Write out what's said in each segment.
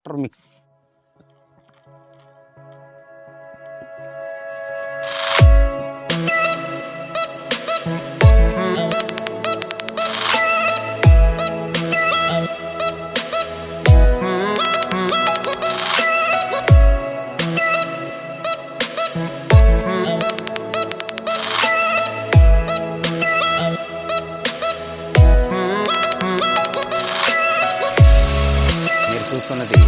Water mix చూస్తున్నది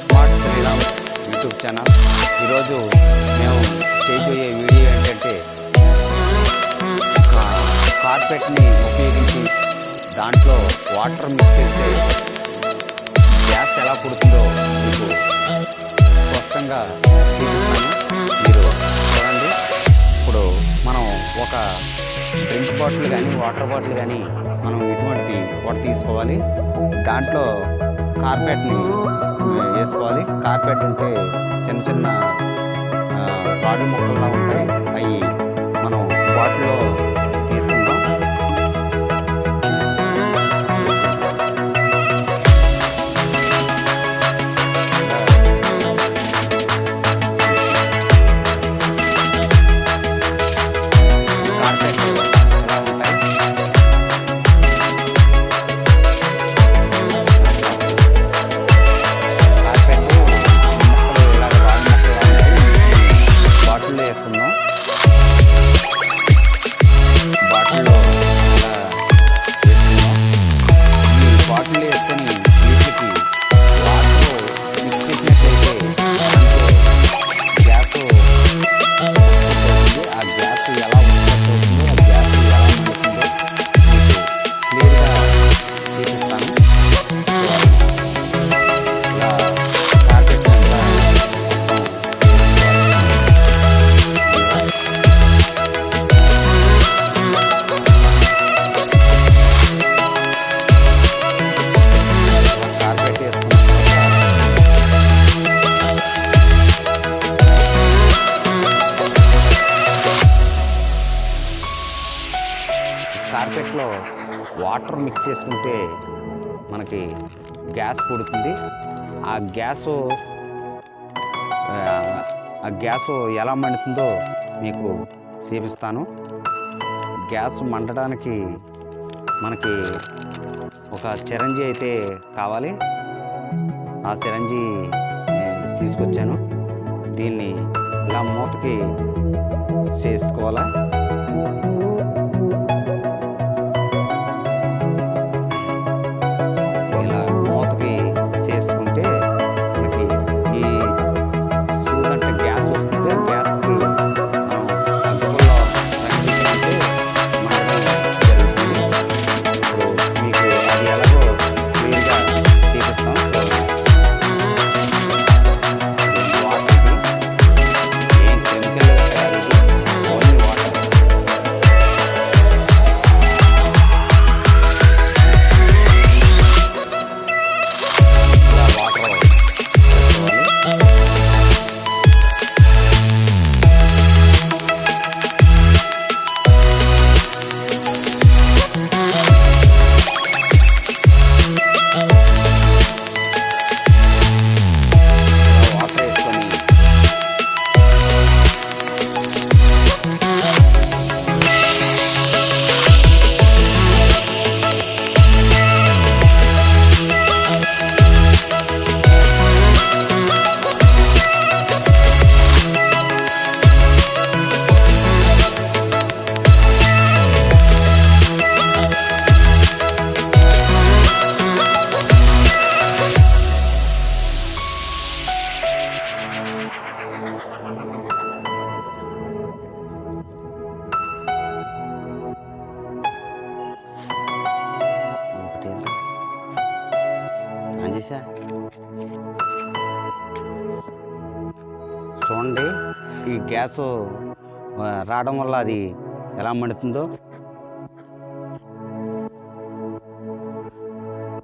smart Sriram YouTube channel. ఈరోజు మేము చేయబోయే వీడియో ఏంటంటే కార్పెట్ని ఉపయోగించి దాంట్లో వాటర్ మిక్స్ చేస్తే గ్యాస్ ఎలా పుడుతుందో మీకు స్పష్టంగా చూపిస్తాను. మీరు చూడండి. ఇప్పుడు మనం ఒక డ్రింక్ బాటిల్ కానీ వాటర్ బాటిల్ కానీ మనం ఇటువంటిది ఒకటి తీసుకోవాలి. దాంట్లో కార్పెట్ని వేసుకోవాలి. కార్పెట్ అంటే చిన్న చిన్న పాడు మొక్కల్లా ఉంటాయి. అవి మనం వాటిలో తీసుకుంటాం. కార్పెట్లో వాటర్ మిక్స్ చేసుకుంటే మనకి గ్యాస్ పుడుతుంది. ఆ గ్యాసు ఎలా మండుతుందో మీకు చూపిస్తాను. గ్యాస్ మండడానికి మనకి ఒక చిరంజి అయితే కావాలి. ఆ చిరంజి తీసుకొచ్చాను. దీన్ని ఇలా మూతకి చేసుకోవాలా. చేసా చూడండి. ఈ గ్యాస్ రావడం వల్ల అది ఎలా మండుతుందో.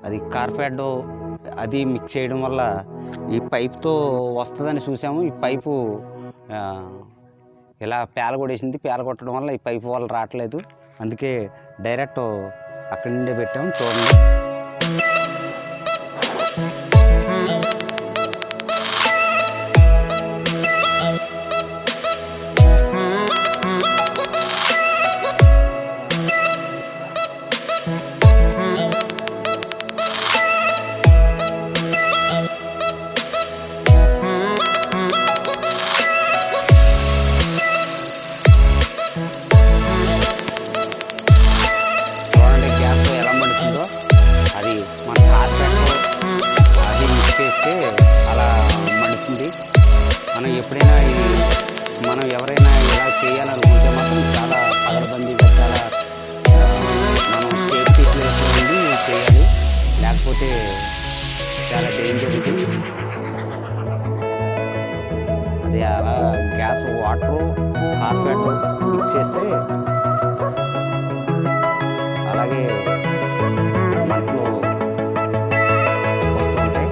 అది కార్పెట్ అది మిక్స్ చేయడం వల్ల ఈ పైప్తో వస్తుందని చూసాము. ఈ పైపు ఇలా పేలగొడేసింది. పేలగొట్టడం వల్ల ఈ పైపు వల్ల రావట్లేదు. అందుకే డైరెక్ట్ అక్కడి నుండే పెట్టాము. చూడండి. అది అలా గ్యాస్ వాటరు కార్పెట్ మిక్స్ చేస్తే అలాగే మంటలు వస్తూ ఉంటాయి.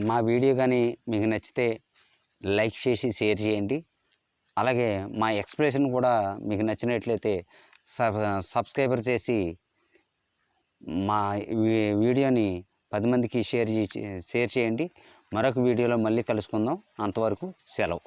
మా వీడియో కానీ మీకు నచ్చితే లైక్ చేసి షేర్ చేయండి. అలాగే మా ఎక్స్ప్రెషన్ కూడా మీకు నచ్చినట్లయితే సబ్స్క్రైబర్ చేసి మా వీడియోని 10 మందికి షేర్ చేయండి. మరొక వీడియోలో మళ్ళీ కలుసుకుందాం. అంతవరకు సెలవు.